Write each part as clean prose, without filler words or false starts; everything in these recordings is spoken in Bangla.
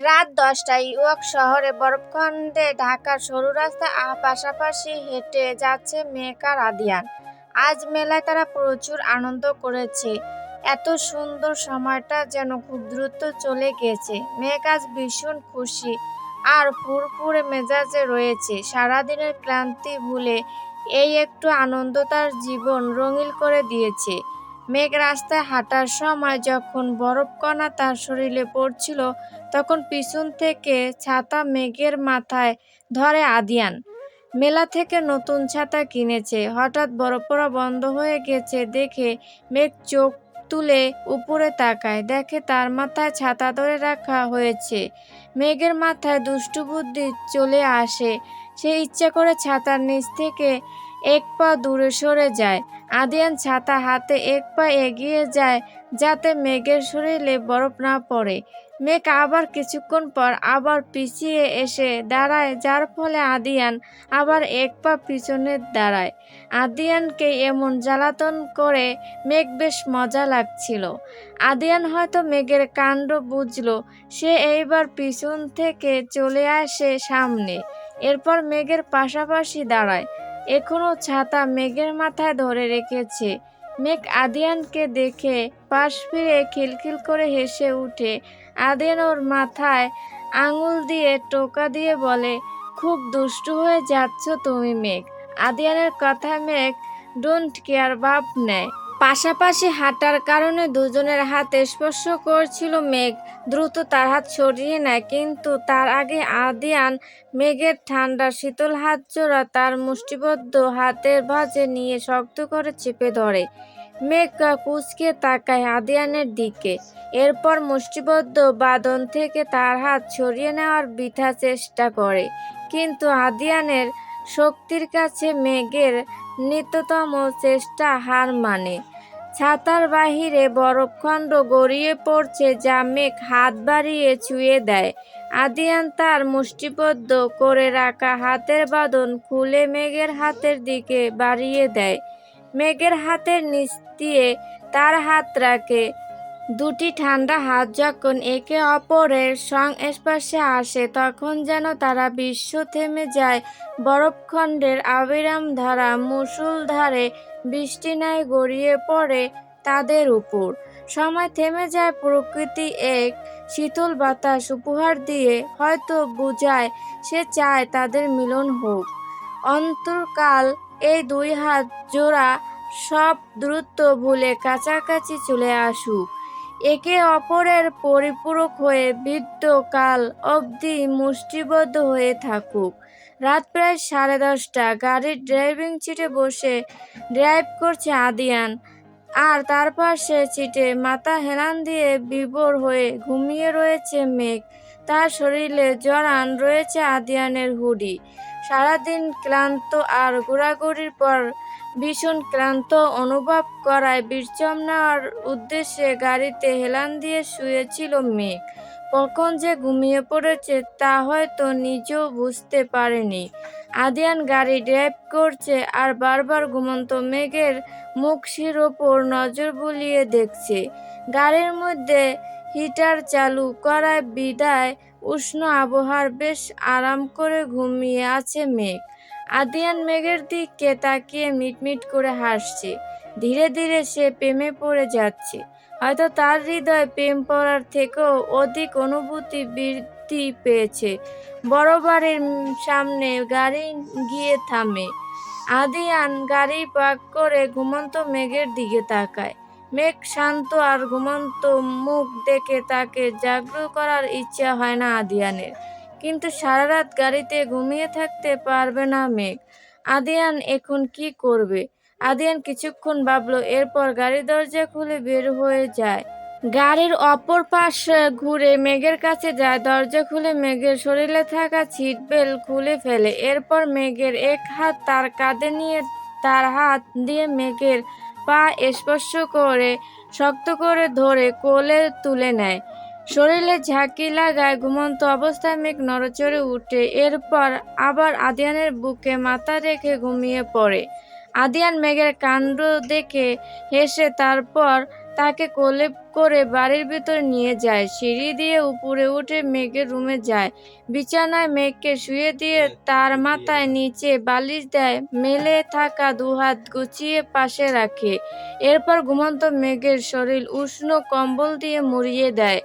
রাত ১০টায় ইয়র্ক শহরে বরফখণ্ডে ঢাকার সরু রাস্তায় পাশাপাশি হেঁটে যাচ্ছে মেঘ আর আদিয়ান। আজ মেলায় তারা প্রচুর আনন্দ করেছে। এত সুন্দর সময়টা যেন খুব দ্রুত চলে গেছে। মেঘ আজ ভীষণ খুশি আর ফুরফুরে মেজাজে রয়েছে। সারাদিনের ক্লান্তি ভুলে এই একটু আনন্দ তার জীবন রঙিন করে দিয়েছে। মেঘ রাস্তায় হাঁটার সময় যখন বরফকণা তার শরীরে পড়ছিল, তখন পিছন থেকে ছাতা মেঘের মাথায় ধরে আদিয়ান। মেলা থেকে নতুন ছাতা কিনেছে। হঠাৎ বরফ পড়া বন্ধ হয়ে গেছে দেখে মেঘ চোখ তুলে উপরে তাকায়, দেখে তার মাথায় ছাতা ধরে রাখা হয়েছে। মেঘের মাথায় দুষ্টু বুদ্ধি চলে আসে। সে ইচ্ছা করে ছাতার নিচ থেকে এক পা দূরে সরে যায়। আদিয়ান ছাতা হাতে এক পা এগিয়ে যায় যাতে মেঘের শরীরে বরফ না পড়ে। মেঘ আবার কিছুক্ষণ পর আবার পিছিয়ে এসে দাঁড়ায়, যার ফলে আদিয়ান আবার এক পা পিছনে দাঁড়ায়। আদিয়ানকে এমন জ্বালাতন করে মেঘ বেশ মজা লাগছিল। আদিয়ান হয়তো মেঘের কাণ্ড বুঝলো। সে এইবার পিছন থেকে চলে আসে সামনে। এরপর মেঘের পাশাপাশি দাঁড়ায়। এখনো ছাতা মেঘের মাথায় ধরে রেখেছে। মেঘ আদিয়ানকে দেখে পাশ ফিরে খিলখিল করে হেসে উঠে। আদিয়ান ওর মাথায় আঙুল দিয়ে টোকা দিয়ে বলে, খুব দুষ্টু হয়ে যাচ্ছ তুমি মেঘ। আদিয়ানের কথায় মেঘ ডোন্ট কেয়ার ভাব নেয়। পাশাপাশি হাঁটার কারণে দুজনের হাত স্পর্শ করছিল। মেঘ দ্রুত তার হাত সরিয়ে নেয়, কিন্তু তার আগে আদিয়ান মেঘের ঠান্ডা শীতল হাত জোড়া তার মুষ্টিবদ্ধ হাতের ভাঁজে নিয়ে শক্ত করে চেপে ধরে। মেঘ কুঁচকে তাকায় আদিয়ানের দিকে। এরপর মুষ্টিবদ্ধ বাঁধন থেকে তার হাত সরিয়ে নেওয়ার বৃথা চেষ্টা করে, কিন্তু আদিয়ানের শক্তির কাছে মেঘের নিত্যতম চেষ্টা হার মানে। ছাতার বাহিরে বরফখণ্ড গড়িয়ে পড়ছে, যা মেঘ হাত বাড়িয়ে ছুঁয়ে দেয়। আদিয়ান তার মুষ্টিবদ্ধ করে রাখা হাতের বাঁধন খুলে মেঘের হাতের দিকে বাড়িয়ে দেয়। মেঘের হাতের নিচ দিয়ে তার হাত রাখে। দুটি ঠান্ডা হাত যখন একে অপরের সংস্পর্শে আসে, তখন যেন তারা বিশ্ব থেমে যায়। বরফখণ্ডের অবিরাম ধারা মুষলধারে বৃষ্টি ন্যায় গড়িয়ে পড়ে তাদের উপর। সময় থেমে যায়। প্রকৃতি এক শীতল বাতাস উপহার দিয়ে হয়তো বুঝায় সে চায় তাদের মিলন হোক। অন্তরকাল এই দুই হাত জোড়া সব দ্রুত ভুলে কাছাকাছি চলে আসুক, একে অপরের পরিপূরক হয়ে বৃদ্ধকাল অবধি মুষ্টিবদ্ধ হয়ে থাকুক। রাত প্রায় 10:30। গাড়ির ড্রাইভিং সিটে বসে ড্রাইভ করছে আদিয়ান, আর তার পাশে সিটে মাথা হেলান দিয়ে বিভোর হয়ে ঘুমিয়ে রয়েছে মেঘ। তার শরীরে জড়ান রয়েছে আদিয়ানের হুডি। সারাদিন ক্লান্ত আর ঘোরাঘুরির পর ভীষণ ক্লান্ত অনুভব করায় বিশ্রাম নেওয়ার উদ্দেশ্যে গাড়িতে হেলান দিয়ে শুয়েছিল মেঘ। কখন যে ঘুমিয়ে পড়েছে তা হয়তো নিজেও বুঝতে পারেনি। আদিয়ান গাড়ি ড্রাইভ করছে আর বারবার ঘুমন্ত মেঘের মুখের ওপর নজর বুলিয়ে দেখছে। গাড়ির মধ্যে হিটার চালু করায় বিদায় উষ্ণ আবহাওয়ার বেশ আরাম করে ঘুমিয়ে আছে মেঘ। আদিয়ান মেঘের দিকে তাকিয়ে মিটমিট করে হাসছে। ধীরে ধীরে সে প্রেমে পড়ে যাচ্ছে। হয়তো তার হৃদয় প্রেম পড়ার থেকেও অধিক অনুভূতি বৃদ্ধি পেয়েছে। বড় বাড়ির সামনে গাড়ি গিয়ে থামে। আদিয়ান গাড়ি পার্ক করে ঘুমন্ত মেঘের দিকে তাকায়। মেঘ শান্ত আর ঘুমন্ত মুখ দেখে তাকে জাগ্রত করার ইচ্ছা হয় না আদিয়ানের। কিন্তু সারা রাত গাড়িতে ঘুমিয়ে থাকতে পারবে না মেঘ। আদিয়ান এখন কি করবে? আদিয়ান কিছুক্ষণ ভাবল, এরপর গাড়ির দরজা খুলে বের হয়ে যায়। গাড়ির অপর পাশ ঘুরে মেঘের কাছে যায়। দরজা খুলে মেঘের শরীরে থাকা সিট বেল্ট খুলে ফেলে। এরপর মেঘের এক হাত তার কাঁধে নিয়ে তার হাত দিয়ে মেঘের পা স্পর্শ করে শক্ত করে ধরে কোলে তুলে নেয়। শরীরে ঝাঁকি লাগায়। ঘুমন্ত অবস্থায় মেঘ নড়েচড়ে উঠে। এরপর আবার আদিয়ানের বুকে মাথা রেখে ঘুমিয়ে পড়ে। আদিয়ান মেঘের কাণ্ড দেখে হেসে তারপর তাকে কোলে করে বাড়ির ভিতরে নিয়ে যায়। সিঁড়ি দিয়ে উপরে উঠে মেঘের রুমে যায়। বিছানায় মেঘকে শুয়ে দিয়ে তার মাথায় নিচে বালিশ দেয়, মেলে থাকা দুহাত গুছিয়ে পাশে রাখে। এরপর ঘুমন্ত মেঘের শরীর উষ্ণ কম্বল দিয়ে মুড়িয়ে দেয়।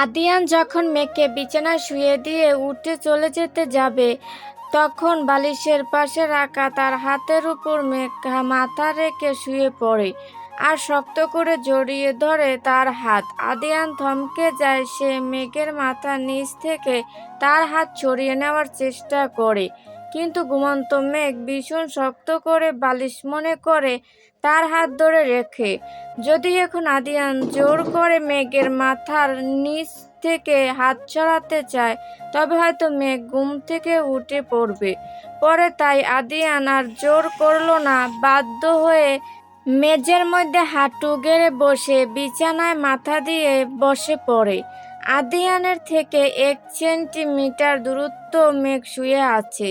আদিয়ান যখন মেঘকে বিছানায় শুয়ে দিয়ে উঠে চলে যেতে যাবে, তখন বালিশের পাশে রাখা তার হাতের উপর মেঘ মাথা রেখে শুয়ে পড়ে আর শক্ত করে জড়িয়ে ধরে তার হাত। আদিয়ান থমকে যায়। সে মেঘের মাথার নিচ থেকে তার হাত ছড়িয়ে নেওয়ার চেষ্টা করে, কিন্তু ঘুমন্ত মেঘ ভীষণ শক্ত করে বালিশ মনে করে তার হাত ধরে রেখে। যদি এখন আদিয়ান জোর করে মেঘের মাথার নিচ থেকে হাত ছড়াতে চায়, তবে হয়তো মেঘ ঘুম থেকে উঠে পড়বে। পরে তাই আদিয়ান আর জোর করলো না, বাধ্য হয়ে মেঝের মধ্যে হাঁটু গেড়ে বসে বিছানায় মাথা দিয়ে বসে পড়ে। আদিয়ানের থেকে 1 সেন্টিমিটার দূরত্ব মেঘ শুয়ে আছে,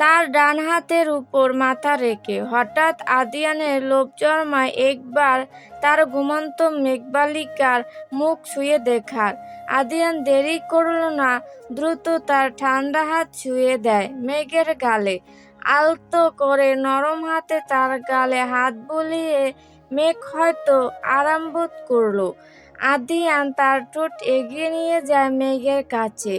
তার ডান হাতের উপর মাথা রেখে। হঠাৎ আদিয়ানের লোভ জন্মায় একবার তার ঘুমন্ত মেঘবালিকার মুখ ছুঁয়ে দেখার। আদিয়ান দেরি করল না, দ্রুত তার ঠান্ডা হাত ছুঁয়ে দেয় মেঘের গালে। আলতো করে নরম হাতে তার গালে হাত বুলিয়ে মেঘ হয়তো আরাম বোধ করল। আদিয়ান তার ঠোঁট এগিয়ে নিয়ে যায় মেঘের কাছে।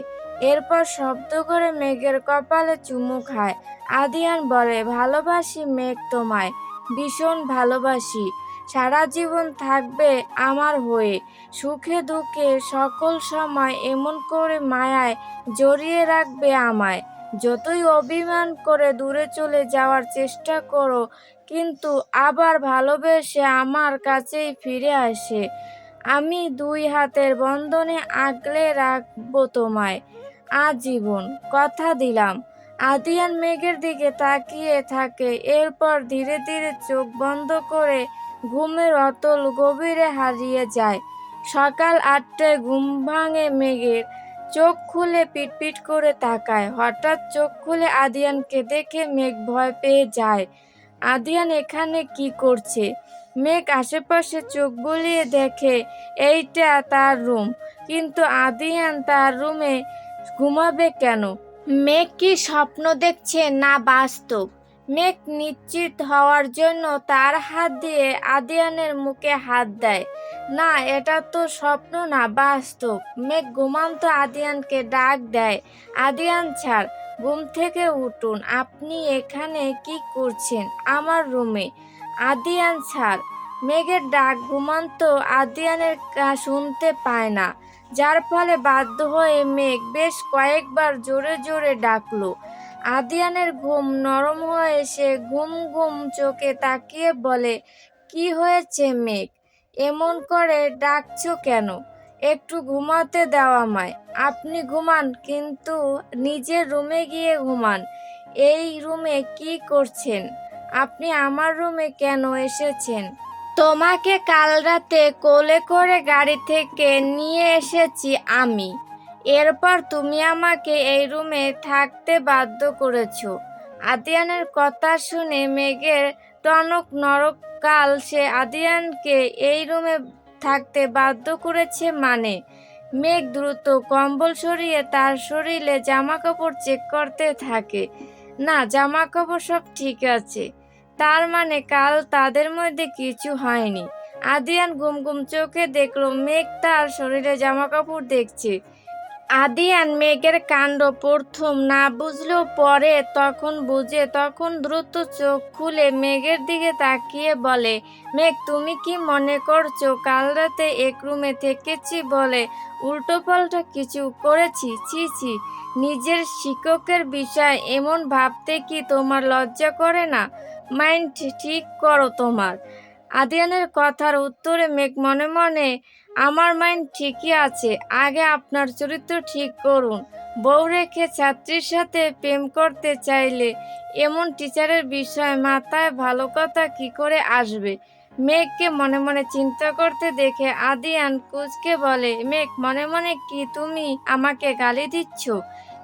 এরপর শব্দ করে মেঘের কপালে চুমু খায়। আদিয়ান বলে, ভালোবাসি মেঘ তোমায়, ভীষণ ভালোবাসি। সারা জীবন থাকবে আমার হয়ে, সুখে দুঃখে সকল সময় এমন করে মায়ায় জড়িয়ে রাখবে আমায়। যতই অভিমান করে দূরে চলে যাওয়ার চেষ্টা করো, কিন্তু আবার ভালোবেসে আমার কাছেই ফিরে আসে। আমি 2 হাতের বন্ধনে আগলে রাখবো তোমায় আজীবন, কথা দিলাম। আদিয়ান মেঘের দিকে তাকিয়ে থাকে, এরপর ধীরে ধীরে চোখ বন্ধ করে ঘুমের অতল গভীরে হারিয়ে যায়। সকাল 8টায় ঘুম ভাঙে মেঘের। চোখ খুলে পিটপিট করে তাকায়। হঠাৎ চোখ খুলে আদিয়ানকে দেখে মেঘ ভয় পেয়ে যায়। আদিয়ান এখানে কি করছে? মেঘ আশেপাশে চোখ বুলিয়ে দেখে এইটা তার রুম, কিন্তু আদিয়ান তার রুমে ঘুমাবে কেন? মেঘ কি স্বপ্ন দেখছে না বাস্তব? মেঘ নিশ্চিত হওয়ার জন্য তার হাত দিয়ে আদিয়ানের মুখে হাত দেয়। না, এটা তো স্বপ্ন না, বাস্তব। মেঘ ঘুমন্ত আদিয়ানকে ডাক দেয়, আদিয়ান স্যার, ঘুম থেকে উঠুন। আপনি এখানে কি করছেন আমার রুমে? আদিয়ান স্যার। মেঘের ডাক ঘুমন্ত আদিয়ানের শুনতে পায় না, যার ফলে বাধ্য হয়ে মেঘ বেশ কয়েকবার জোরে জোরে ডাকলো। আদিয়ানের ঘুম নরম হয়ে সে ঘুম ঘুম চোখে তাকিয়ে বলে, কি হয়েছে মেঘ? এমন করে ডাকছো কেন? একটু ঘুমাতে দাও আমায়। আপনি ঘুমান, কিন্তু নিজের রুমে গিয়ে ঘুমান। এই রুমে কি করছেন? আপনি আমার রুমে কেন এসেছেন? তোমাকে কাল রাতে কোলে করে গাড়ি থেকে নিয়ে এসেছি আমি। এরপর তুমি আমাকে এই রুমে থাকতে বাধ্য করেছো। আদিয়ানের কথা শুনে মেঘের টনক নরক। কাল সে আদিয়ানকে এই রুমে থাকতে বাধ্য করেছে মানে? মেঘ দ্রুত কম্বল সরিয়ে তার শরীরে জামা কাপড় চেক করতে থাকে। না, জামা কাপড় সব ঠিক আছে। তার মানে কাল তাদের মধ্যে কিছু হয়নি। আদিয়ান ঘুম ঘুম চোখে দেখলো মেঘ তার শরীরে জামা কাপড় দেখছে। আদিয়ান মেঘের কাণ্ড প্রথম না বুঝলেও পরে তখন বুঝে। তখন দ্রুত চোখ খুলে মেঘের দিকে তাকিয়ে বলে, মেঘ, তুমি কি মনে করছো কাল রাতে এক রুমে থেকেছি বলে উল্টোপাল্টা কিছু করেছি? ছি ছি, নিজের শিক্ষকের বিষয় এমন ভাবতে কি তোমার লজ্জা করে না? মাইন্ড ঠিক করো তোমার। আদিয়ানের কথার উত্তরে মেঘ মনে মনে, আমার মাইন্ড ঠিকই আছে, আগে আপনার চরিত্র ঠিক করুন। বউ রেখে ছাত্রীর সাথে প্রেম করতে চাইলে এমন টিচারের বিষয় মাথায় ভালো কথা কি করে আসবে? মেঘকে মনে মনে চিন্তা করতে দেখে আদিয়ান কুঁচকে বলে, মেঘ, মনে মনে কি তুমি আমাকে গালি দিচ্ছ?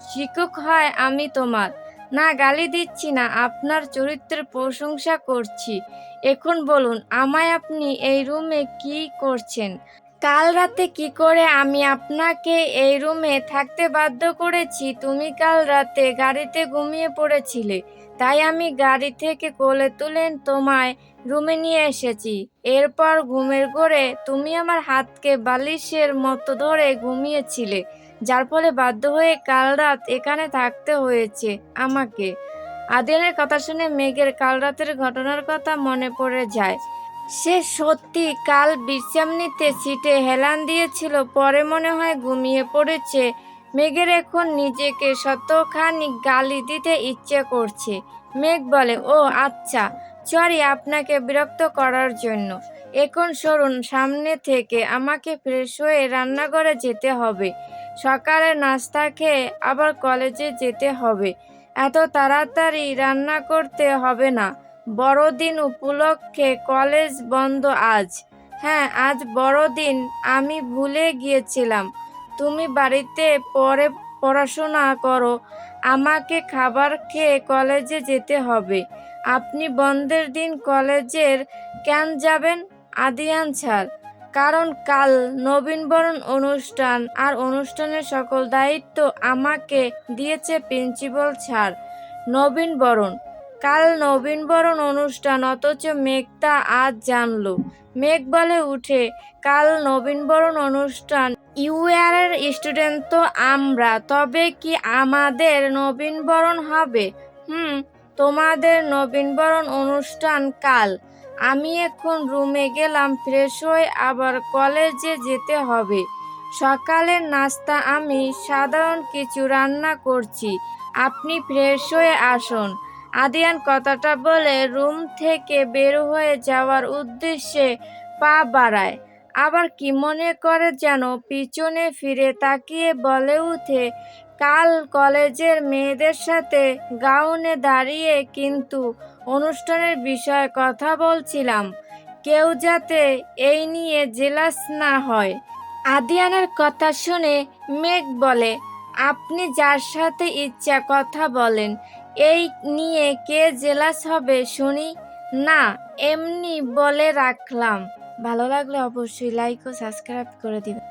শিক্ষক হয় আমি তোমার, না, গালি দিচ্ছি না, আপনার চরিত্রের প্রশংসা করছি। এখন বলুন আমায়, আপনি এই রুমে কি করছেন? কাল রাতে কি করে আমি আপনাকে এই রুমে থাকতে বাধ্য করেছি? তুমি কাল রাতে গাড়িতে ঘুমিয়ে পড়েছিলে, তাই আমি গাড়ি থেকে কোলে তুলে তোমায় রুমে নিয়ে এসেছি। এরপর ঘুমের ঘোরে তুমি আমার হাতকে বালিশের মতো ধরে ঘুমিয়েছিলে, যার ফলে বাধ্য হয়ে কাল রাত এখানে থাকতে হয়েছে আমাকে। আদিলের কথা শুনে মেঘের কাল রাতের ঘটনার কথা মনে পড়ে যায়। সে সত্যি কাল বিশ্রাম নিতে সিটে হেলান দিয়েছিল, পরে মনে হয় ঘুমিয়ে পড়েছে। মেঘের এখন নিজেকে শতখানি গালি দিতে ইচ্ছে করছে। মেঘ বলে, ও আচ্ছা, সরি আপনাকে বিরক্ত করার জন্য। এখন সরুন সামনে থেকে, আমাকে ফ্রেশ হয়ে রান্নাঘরে যেতে হবে। সকালে নাস্তা খেয়ে আবার কলেজে যেতে হবে। এত তাড়াতাড়ি রান্না করতে হবে না, বড়দিন উপলক্ষে কলেজ বন্ধ আজ। হ্যাঁ, আজ বড়দিন, আমি ভুলে গিয়েছিলাম। তুমি বাড়িতে পরে পড়াশোনা করো, আমাকে খাবার খেয়ে কলেজে যেতে হবে। আপনি বন্ধের দিন কলেজের কেন যাবেন? আদিয়ান স্যার, কারণ কাল নবীনবরণ অনুষ্ঠান, আর অনুষ্ঠানের সকল দায়িত্ব আমাকে দিয়েছে প্রিন্সিপাল স্যার। নবীনবরণ, কাল নবীনবরণ অনুষ্ঠান, অথচ মেঘ তা আজ জানলো। মেঘ বলে উঠে, কাল নবীনবরণ অনুষ্ঠান, ইউআরের স্টুডেন্ট তো আমরা, তবে কি আমাদের নবীনবরণ হবে? তোমাদের নবীনবরণ অনুষ্ঠান কাল। আমি এখন রুমে গেলাম ফ্রেশ হয়ে, আবার কলেজে যেতে হবে। সকালের নাস্তা আমি সাধারণ কিছু রান্না করছি, আপনি ফ্রেশ হয়ে আসুন। আদিয়ান কথাটা বলে রুম থেকে বের হয়ে যাওয়ার উদ্দেশ্যে পা বাড়ায়, আবার কি মনে করে যেন পিছনে ফিরে তাকিয়ে বলে উঠে, কাল কলেজের মেয়েদের সাথে গাউনে দাঁড়িয়ে কিন্তু অনুষ্ঠানের বিষয়ে কথা বলছিলাম, কেউ যাতে এই নিয়ে জেলাস না হয়। আদিয়ানের কথা শুনে মেঘ বলে, আপনি যার সাথে ইচ্ছা কথা বলেন, এই নিয়ে কে জেলাস হবে শুনি? না, এমনি বলে রাখলাম। ভালো লাগলে অবশ্যই লাইক ও সাবস্ক্রাইব করে দিবেন।